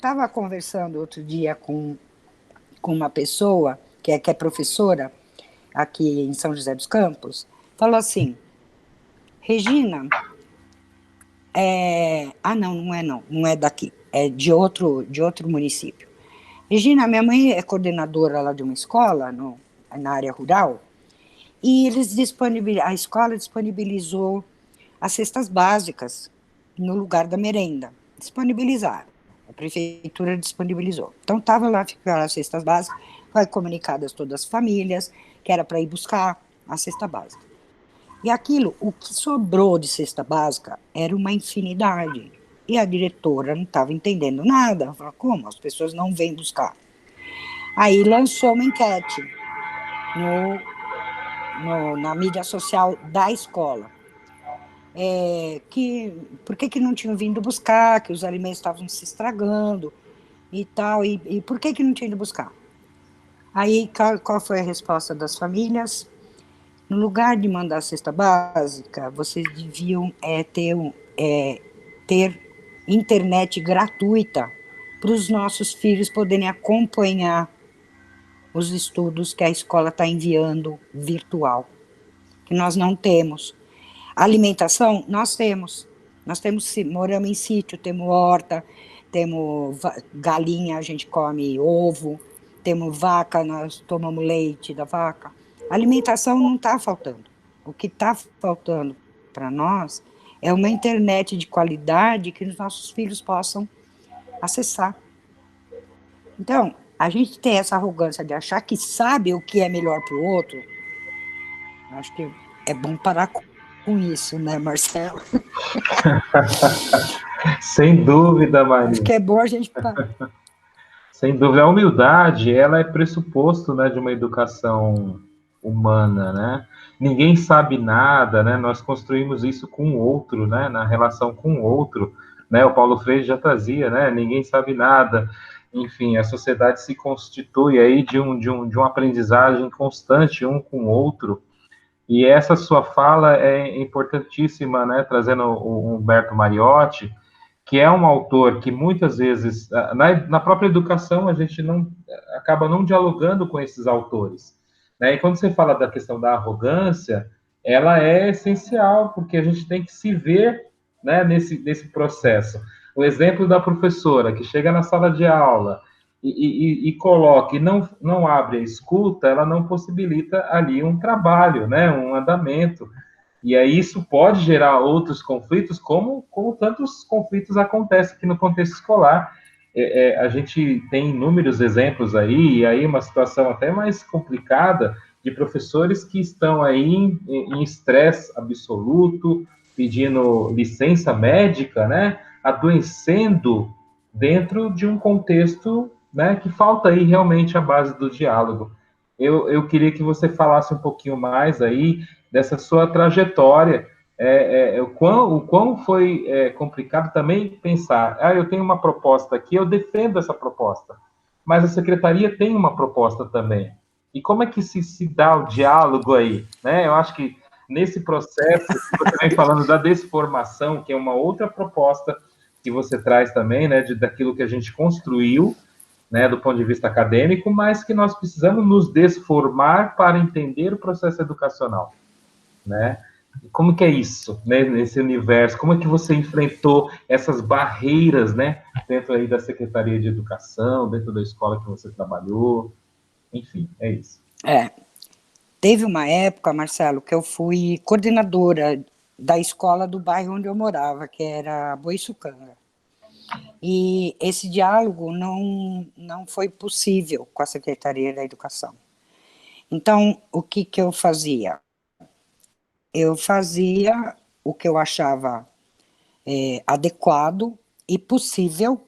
estava conversando outro dia com uma pessoa que é professora aqui em São José dos Campos, falou assim, Regina, não é daqui, é de outro município. Regina, minha mãe é coordenadora lá de uma escola na área rural, e a escola disponibilizou as cestas básicas no lugar da merenda. Disponibilizaram. A prefeitura disponibilizou. Então, ficaram as cestas básicas, foi comunicadas todas as famílias, que era para ir buscar a cesta básica. E aquilo, o que sobrou de cesta básica era uma infinidade. E a diretora não estava entendendo nada. Ela falou, como? As pessoas não vêm buscar. Aí lançou uma enquete na mídia social da escola. Por que não tinham vindo buscar, que os alimentos estavam se estragando e tal, e por que não tinham ido buscar? Aí, qual foi a resposta das famílias? No lugar de mandar a cesta básica, vocês deviam ter internet gratuita para os nossos filhos poderem acompanhar os estudos que a escola está enviando virtual, que nós não temos. Alimentação, nós temos. Moramos em sítio, temos horta, temos galinha, a gente come ovo, temos vaca, nós tomamos leite da vaca. Alimentação não está faltando. O que está faltando para nós é uma internet de qualidade que os nossos filhos possam acessar. Então, a gente tem essa arrogância de achar que sabe o que é melhor para o outro. Acho que é bom parar com isso, né, Marcelo? Sem dúvida, Maria. Acho que é bom a gente parar. Sem dúvida, a humildade, ela é pressuposto, né, de uma educação humana, né? Ninguém sabe nada, né? Nós construímos isso com o outro, né? Na relação com o outro, né? O Paulo Freire já trazia, né? Ninguém sabe nada. Enfim, a sociedade se constitui aí de uma aprendizagem constante um com o outro. E essa sua fala é importantíssima, né? Trazendo o Humberto Mariotti, que é um autor que muitas vezes, na própria educação, a gente acaba não dialogando com esses autores. Né? E quando você fala da questão da arrogância, ela é essencial, porque a gente tem que se ver, né, nesse processo. O exemplo da professora que chega na sala de aula e coloca e não abre a escuta, ela não possibilita ali um trabalho, né, um andamento. E aí isso pode gerar outros conflitos, como tantos conflitos acontecem aqui no contexto escolar. A gente tem inúmeros exemplos aí, e aí uma situação até mais complicada, de professores que estão aí em estresse absoluto, pedindo licença médica, né, adoecendo dentro de um contexto, né, que falta aí realmente a base do diálogo. Eu queria que você falasse um pouquinho mais aí dessa sua trajetória, o quão foi complicado também pensar, eu tenho uma proposta aqui, eu defendo essa proposta, mas a secretaria tem uma proposta também. E como é que se dá o diálogo aí? Né? Eu acho que nesse processo, você vem falando da desformação, que é uma outra proposta que você traz também, né, daquilo que a gente construiu, né, do ponto de vista acadêmico, mas que nós precisamos nos desformar para entender o processo educacional, né? Como que é isso, né, nesse universo? Como é que você enfrentou essas barreiras, né, dentro aí da Secretaria de Educação, dentro da escola que você trabalhou? Enfim, é isso. Teve uma época, Marcelo, que eu fui coordenadora da escola do bairro onde eu morava, que era Boiçucanga. E esse diálogo não foi possível com a Secretaria da Educação. Então, o que eu fazia? Eu fazia o que eu achava adequado e possível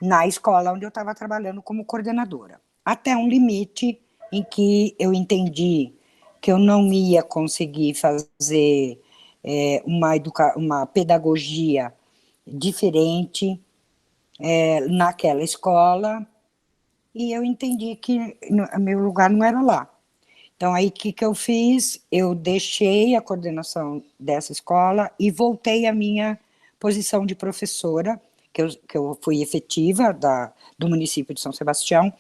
na escola onde eu estava trabalhando como coordenadora. Até um limite em que eu entendi que eu não ia conseguir fazer uma pedagogia diferente naquela escola, e eu entendi que meu lugar não era lá. Então, aí, o que eu fiz? Eu deixei a coordenação dessa escola e voltei à minha posição de professora, que eu fui efetiva do município de São Sebastião,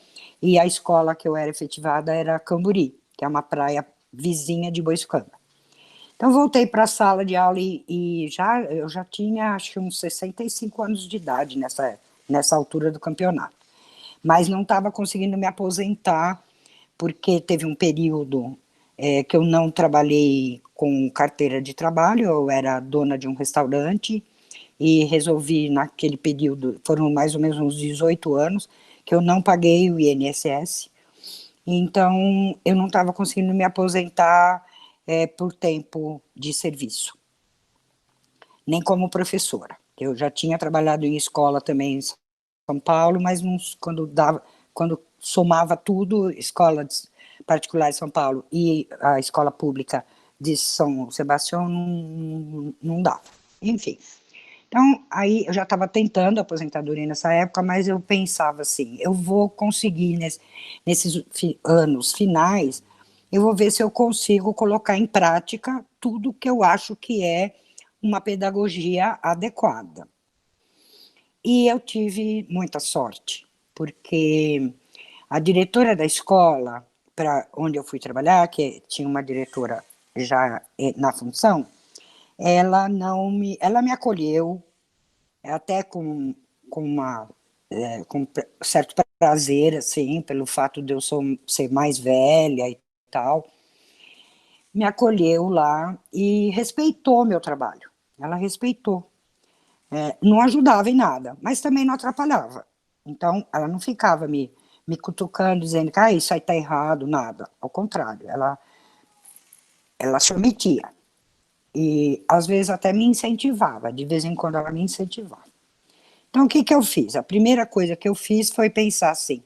e a escola que eu era efetivada era Camburi, que é uma praia vizinha de Boiçucanga. Então, voltei para a sala de aula e eu já tinha, acho que uns 65 anos de idade nessa altura do campeonato. Mas não estava conseguindo me aposentar, porque teve um período que eu não trabalhei com carteira de trabalho, eu era dona de um restaurante, e resolvi, naquele período, foram mais ou menos uns 18 anos, que eu não paguei o INSS, então eu não estava conseguindo me aposentar por tempo de serviço, nem como professora. Eu já tinha trabalhado em escola também em São Paulo, mas quando somava tudo, escola particular de São Paulo e a escola pública de São Sebastião, não dava. Enfim. Então, aí eu já estava tentando a aposentadoria nessa época, mas eu pensava assim, eu vou conseguir nesses anos finais, eu vou ver se eu consigo colocar em prática tudo que eu acho que é uma pedagogia adequada. E eu tive muita sorte, porque a diretora da escola, para onde eu fui trabalhar, que tinha uma diretora já na função, ela me acolheu, até com certo prazer, assim, pelo fato de eu ser mais velha e tal, me acolheu lá e respeitou meu trabalho. Ela respeitou. Não ajudava em nada, mas também não atrapalhava. Então, ela não ficava me cutucando, dizendo que isso aí está errado, nada. Ao contrário, ela se omitia. E, às vezes, até me incentivava. De vez em quando, ela me incentivava. Então, o que eu fiz? A primeira coisa que eu fiz foi pensar assim,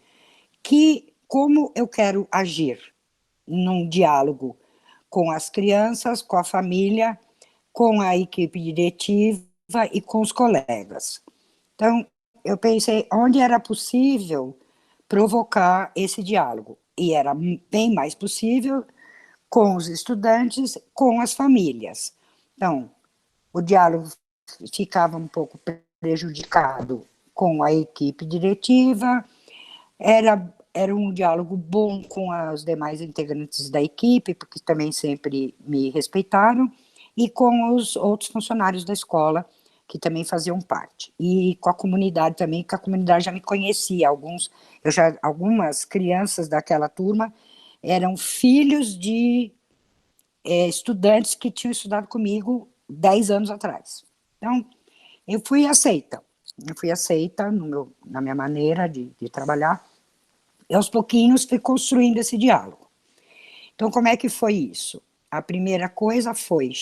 como eu quero agir num diálogo com as crianças, com a família, com a equipe diretiva e com os colegas. Então, eu pensei onde era possível provocar esse diálogo. E era bem mais possível com os estudantes, com as famílias. Então, o diálogo ficava um pouco prejudicado com a equipe diretiva, era um diálogo bom com os demais integrantes da equipe, porque também sempre me respeitaram, e com os outros funcionários da escola, que também faziam parte. E com a comunidade também, que a comunidade já me conhecia, algumas crianças daquela turma eram filhos de estudantes que tinham estudado comigo 10 anos atrás. Então, eu fui aceita na minha maneira de trabalhar, e aos pouquinhos fui construindo esse diálogo. Então, como é que foi isso? A primeira coisa foi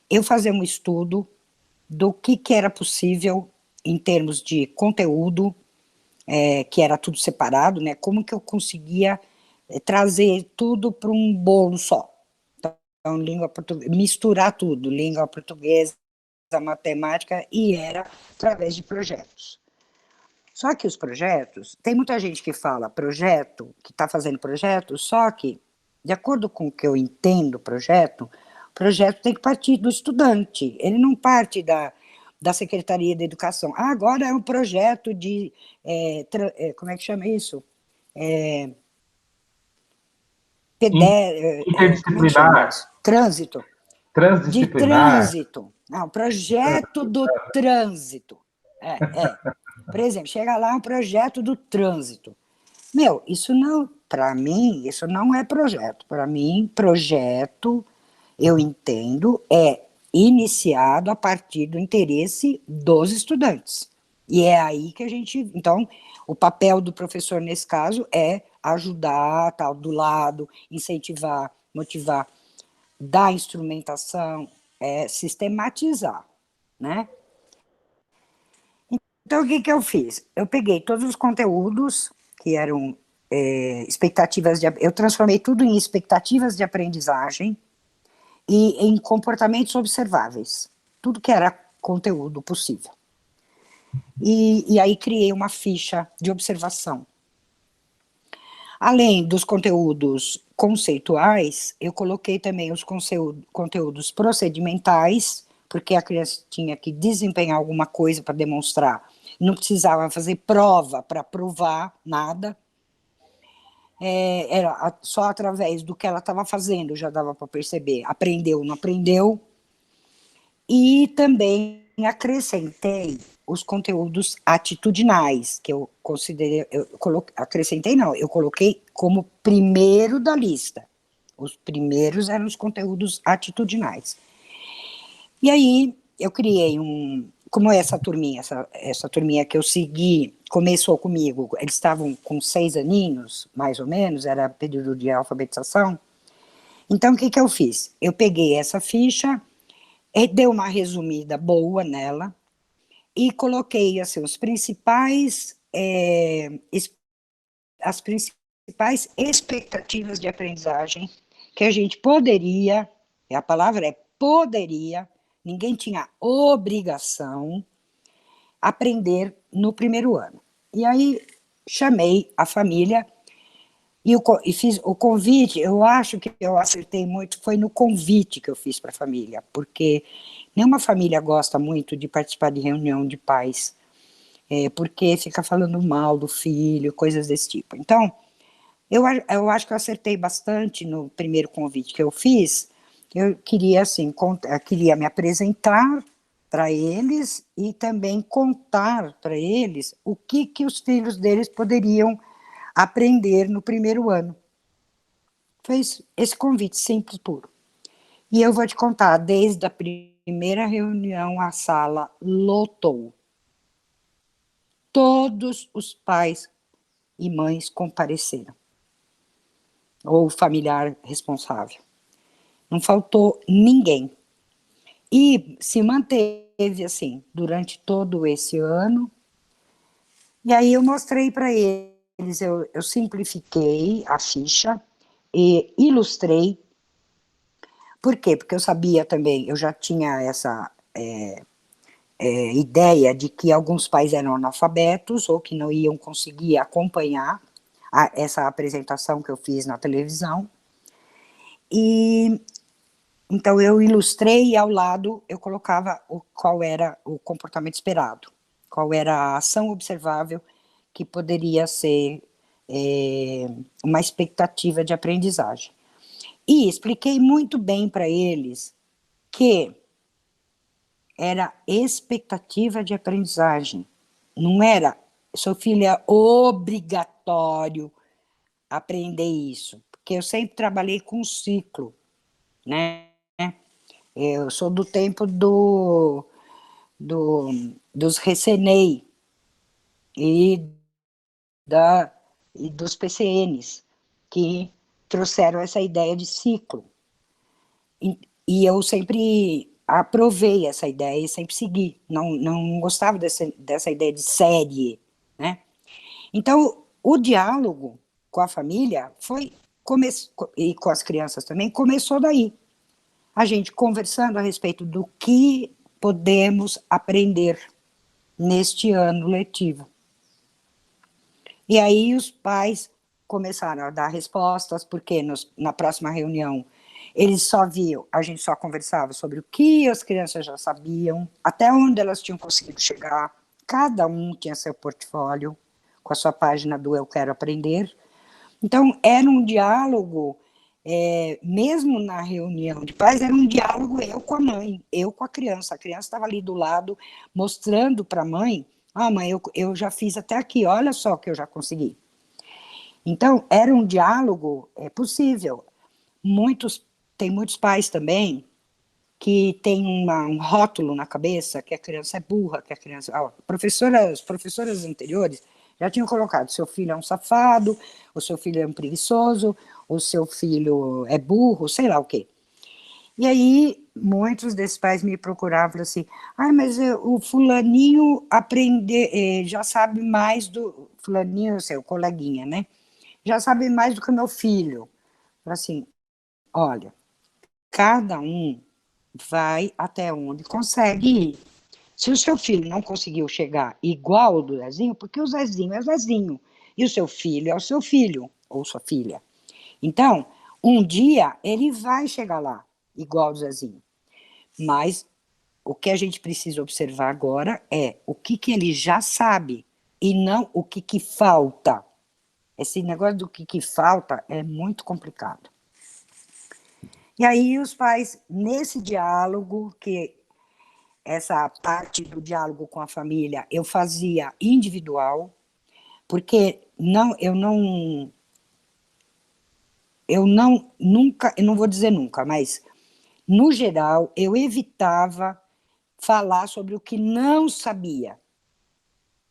eu fazer um estudo do que era possível em termos de conteúdo, que era tudo separado, né? Como que eu conseguia trazer tudo para um bolo só. Então, língua portuguesa, misturar tudo, língua portuguesa, matemática, e era através de projetos. Só que os projetos, tem muita gente que fala projeto, que está fazendo projeto, só que, de acordo com o que eu entendo o projeto tem que partir do estudante, ele não parte da Secretaria da Educação. Agora é um projeto de, como é que chama isso? Como é que chama isso? Trânsito. De Transdisciplinar. trânsito. Não, projeto do trânsito. Por exemplo, chega lá um projeto do trânsito. Isso não, para mim, isso não é projeto. Para mim, projeto, eu entendo, é iniciado a partir do interesse dos estudantes. E é aí que então, o papel do professor nesse caso é ajudar, tal, do lado, incentivar, motivar, dar instrumentação, sistematizar, né? Então, o que eu fiz? Eu peguei todos os conteúdos que eram eu transformei tudo em expectativas de aprendizagem e em comportamentos observáveis, tudo que era conteúdo possível. E aí criei uma ficha de observação. Além dos conteúdos conceituais, eu coloquei também os conteúdos procedimentais, porque a criança tinha que desempenhar alguma coisa para demonstrar, não precisava fazer prova para provar nada, era só através do que ela estava fazendo, já dava para perceber, aprendeu, não aprendeu, e também acrescentei os conteúdos atitudinais, que eu considerei, eu coloquei como primeiro da lista. Os primeiros eram os conteúdos atitudinais. E aí eu criei como essa turminha que eu segui, começou comigo, eles estavam com 6 aninhos, mais ou menos, era período de alfabetização. Então o que eu fiz? Eu peguei essa ficha, dei uma resumida boa nela, e coloquei assim, as principais expectativas de aprendizagem que a gente poderia, a palavra é poderia, ninguém tinha obrigação, aprender no primeiro ano. E aí chamei a família e fiz o convite. Eu acho que eu acertei muito, foi no convite que eu fiz para a família, porque nenhuma família gosta muito de participar de reunião de pais, porque fica falando mal do filho, coisas desse tipo. Então, eu acho que eu acertei bastante no primeiro convite que eu fiz. Eu queria, assim, queria me apresentar para eles e também contar para eles o que os filhos deles poderiam aprender no primeiro ano. Fez esse convite simples, puro. E eu vou te contar, desde a primeira reunião, a sala lotou. Todos os pais e mães compareceram, ou familiar responsável. Não faltou ninguém. E se manteve assim durante todo esse ano. E aí eu mostrei para eles, eu simplifiquei a ficha e ilustrei. Por quê? Porque eu sabia também, eu já tinha essa ideia de que alguns pais eram analfabetos ou que não iam conseguir acompanhar essa apresentação que eu fiz na televisão. E então eu ilustrei e ao lado eu colocava qual era o comportamento esperado, qual era a ação observável que poderia ser uma expectativa de aprendizagem. E expliquei muito bem para eles que era expectativa de aprendizagem, não era, seu filho é obrigatório aprender isso, porque eu sempre trabalhei com ciclo, né? Eu sou do tempo dos Recenei e dos PCNs, que trouxeram essa ideia de ciclo. E eu sempre aprovei essa ideia e sempre segui. Não gostava dessa ideia de série, né? Então, o diálogo com a família e com as crianças também, começou daí. A gente conversando a respeito do que podemos aprender neste ano letivo. E aí os pais começaram a dar respostas, porque na próxima reunião eles só viam, a gente só conversava sobre o que as crianças já sabiam, até onde elas tinham conseguido chegar, cada um tinha seu portfólio, com a sua página do Eu Quero Aprender. Então, era um diálogo, mesmo na reunião de pais, era um diálogo eu com a mãe, eu com a criança estava ali do lado, mostrando para a mãe, mãe, eu já fiz até aqui, olha só o que eu já consegui. Então, era um diálogo possível. Tem muitos pais também que têm um rótulo na cabeça que a criança é burra, que a criança... professoras anteriores já tinham colocado, seu filho é um safado, o seu filho é um preguiçoso, o seu filho é burro, sei lá o quê. E aí, muitos desses pais me procuravam e falavam assim, mas o fulaninho já sabe mais do... Fulaninho, o coleguinha, né? Já sabe mais do que o meu filho. Assim, olha, cada um vai até onde consegue ir. Se o seu filho não conseguiu chegar igual ao do Zezinho, porque o Zezinho é o Zezinho, e o seu filho é o seu filho, ou sua filha. Então, um dia ele vai chegar lá, igual ao Zezinho. Mas o que a gente precisa observar agora é o que ele já sabe e não o que falta. Esse negócio do que falta é muito complicado. E aí os pais, nesse diálogo, que essa parte do diálogo com a família eu fazia individual, porque eu não vou dizer nunca, mas no geral eu evitava falar sobre o que não sabia.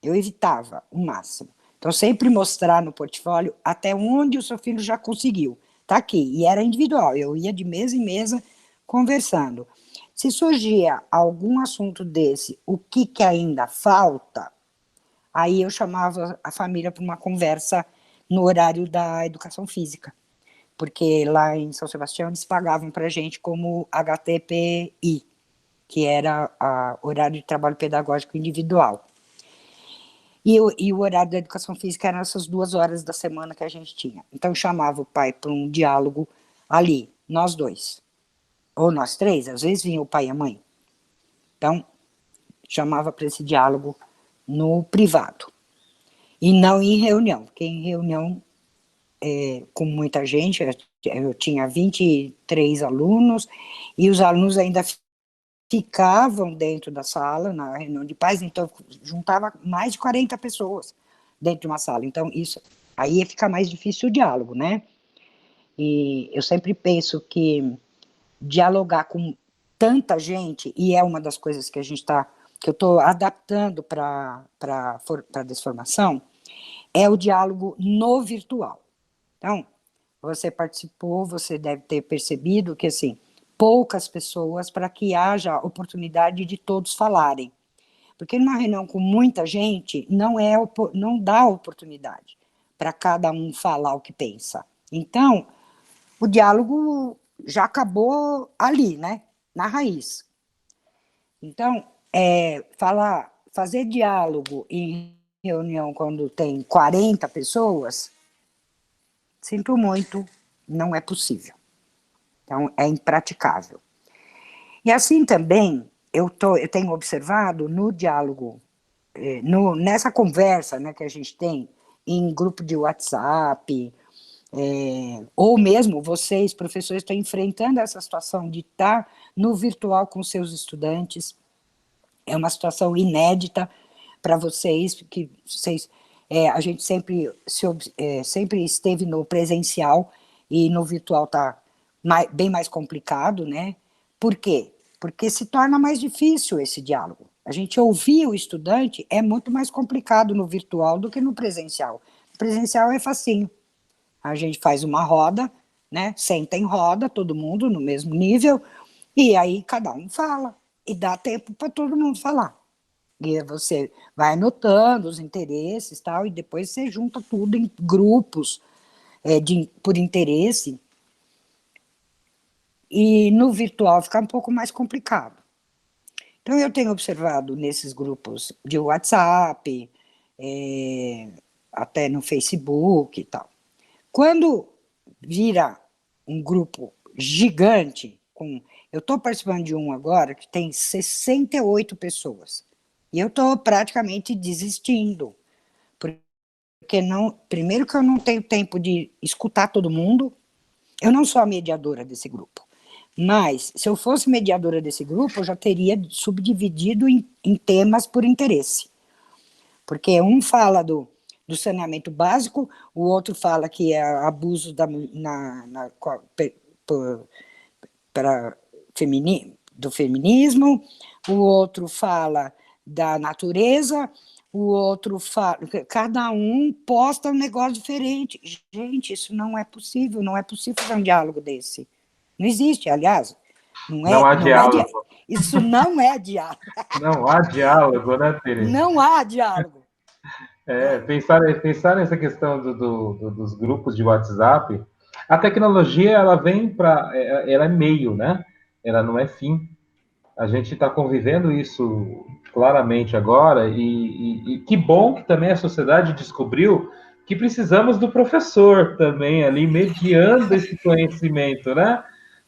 Eu evitava o máximo. Então, sempre mostrar no portfólio até onde o seu filho já conseguiu. Está aqui. E era individual. Eu ia de mesa em mesa conversando. Se surgia algum assunto desse, o que ainda falta, aí eu chamava a família para uma conversa no horário da educação física. Porque lá em São Sebastião eles pagavam para a gente como HTPI, que era o horário de trabalho pedagógico individual. E o horário da educação física eram essas 2 horas da semana que a gente tinha. Então, eu chamava o pai para um diálogo ali, nós dois. Ou nós três, às vezes vinha o pai e a mãe. Então, chamava para esse diálogo no privado. E não em reunião, porque em reunião, com muita gente, eu tinha 23 alunos, e os alunos ainda ficavam dentro da sala, na reunião de pais, então juntava mais de 40 pessoas dentro de uma sala. Então, isso aí fica mais difícil o diálogo, né? E eu sempre penso que dialogar com tanta gente, e é uma das coisas que que eu estou adaptando para a desformação, é o diálogo no virtual. Então, você participou, você deve ter percebido que, assim, poucas pessoas para que haja oportunidade de todos falarem. Porque numa reunião com muita gente, não dá oportunidade para cada um falar o que pensa. Então, o diálogo já acabou ali, né? Na raiz. Então, fazer diálogo em reunião quando tem 40 pessoas, sinto muito, não é possível. Então, é impraticável. E assim também, eu tenho observado no diálogo, nessa conversa, né, que a gente tem em grupo de WhatsApp, ou mesmo vocês, professores, estão enfrentando essa situação de estar no virtual com seus estudantes. É uma situação inédita para vocês, que a gente sempre esteve no presencial e no virtual está bem mais complicado, né? Por quê? Porque se torna mais difícil esse diálogo. A gente ouvir o estudante é muito mais complicado no virtual do que no presencial. No presencial é facinho. A gente faz uma roda, né? Senta em roda, todo mundo no mesmo nível, e aí cada um fala, e dá tempo para todo mundo falar. E você vai anotando os interesses tal, e depois você junta tudo em grupos por interesse. E no virtual fica um pouco mais complicado. Então, eu tenho observado nesses grupos de WhatsApp, até no Facebook e tal. Quando vira um grupo gigante, eu estou participando de um agora que tem 68 pessoas, e eu estou praticamente desistindo, porque primeiro que eu não tenho tempo de escutar todo mundo, eu não sou a mediadora desse grupo. Mas, se eu fosse mediadora desse grupo, eu já teria subdividido em temas por interesse. Porque um fala do saneamento básico, o outro fala que é abuso do feminismo, o outro fala da natureza, o outro fala... Cada um posta um negócio diferente. Gente, isso não é possível fazer um diálogo desse. Não existe, aliás, Não há diálogo. Isso não é diálogo. Não há diálogo, né, Teresa? Não há diálogo. Pensar nessa questão dos grupos de WhatsApp, a tecnologia, ela ela é meio, né? Ela não é fim. A gente está convivendo isso claramente agora, e que bom que também a sociedade descobriu que precisamos do professor também ali mediando esse conhecimento, né?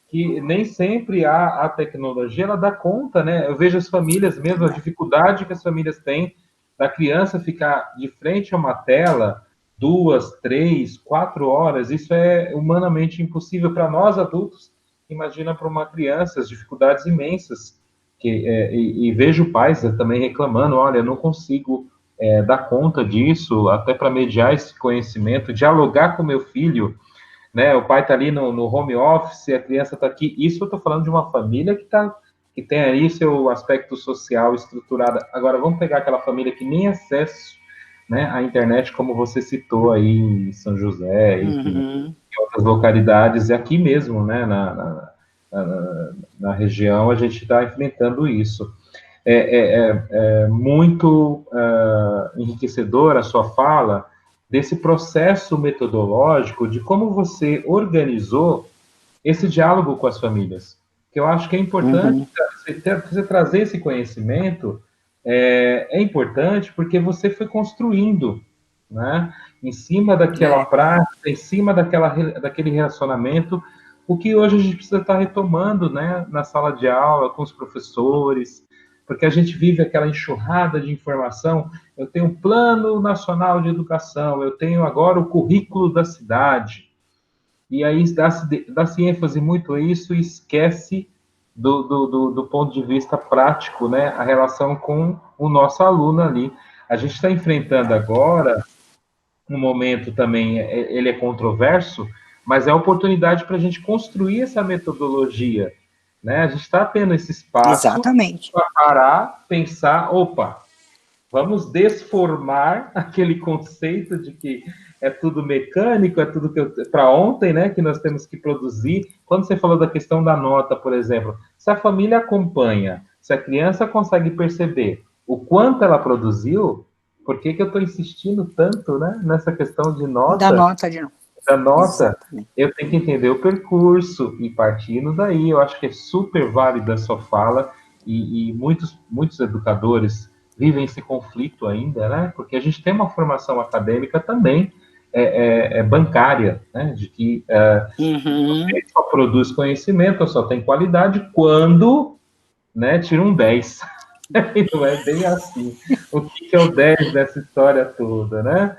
que nem sempre a tecnologia ela dá conta, né? Eu vejo as famílias mesmo, a dificuldade que as famílias têm da criança ficar de frente a uma tela 2, 3, 4 horas. Isso é humanamente impossível para nós adultos. Imagina para uma criança as dificuldades imensas. E vejo pais também reclamando: olha, eu não consigo dar conta disso, até para mediar esse conhecimento, dialogar com meu filho, né? O pai está ali no home office, a criança está aqui. Isso eu estou falando de uma família que tem aí seu aspecto social estruturado. Agora, vamos pegar aquela família que nem acesso, né, à internet, como você citou aí em São José, enfim, em outras localidades, e aqui mesmo, né, na região, a gente está enfrentando isso. É muito enriquecedora a sua fala desse processo metodológico de como você organizou esse diálogo com as famílias. Que eu acho que é importante você trazer esse conhecimento, é importante porque você foi construindo, né, em cima daquela prática, em cima daquele relacionamento, o que hoje a gente precisa estar retomando, né, na sala de aula, com os professores, porque a gente vive aquela enxurrada de informação. Eu tenho um plano nacional de educação, eu tenho agora o currículo da cidade, e aí dá-se ênfase muito a isso e esquece do ponto de vista prático, né, a relação com o nosso aluno ali. A gente está enfrentando agora um momento também, ele é controverso, mas é a oportunidade para a gente construir essa metodologia, né? A gente está tendo esse espaço para parar, pensar, opa, vamos desformar aquele conceito de que é tudo mecânico, é tudo para ontem, né, que nós temos que produzir. Quando você falou da questão da nota, por exemplo, se a família acompanha, se a criança consegue perceber o quanto ela produziu, por que eu estou insistindo tanto, né, nessa questão de nota? Da nota, exatamente. Eu tenho que entender o percurso e partindo daí. Eu acho que é super válida a sua fala e muitos educadores vivem esse conflito ainda, né? Porque a gente tem uma formação acadêmica também bancária, né? De que você só produz conhecimento, só tem qualidade quando, né, tira um 10. Não é bem assim. O que é o 10 dessa história toda, né?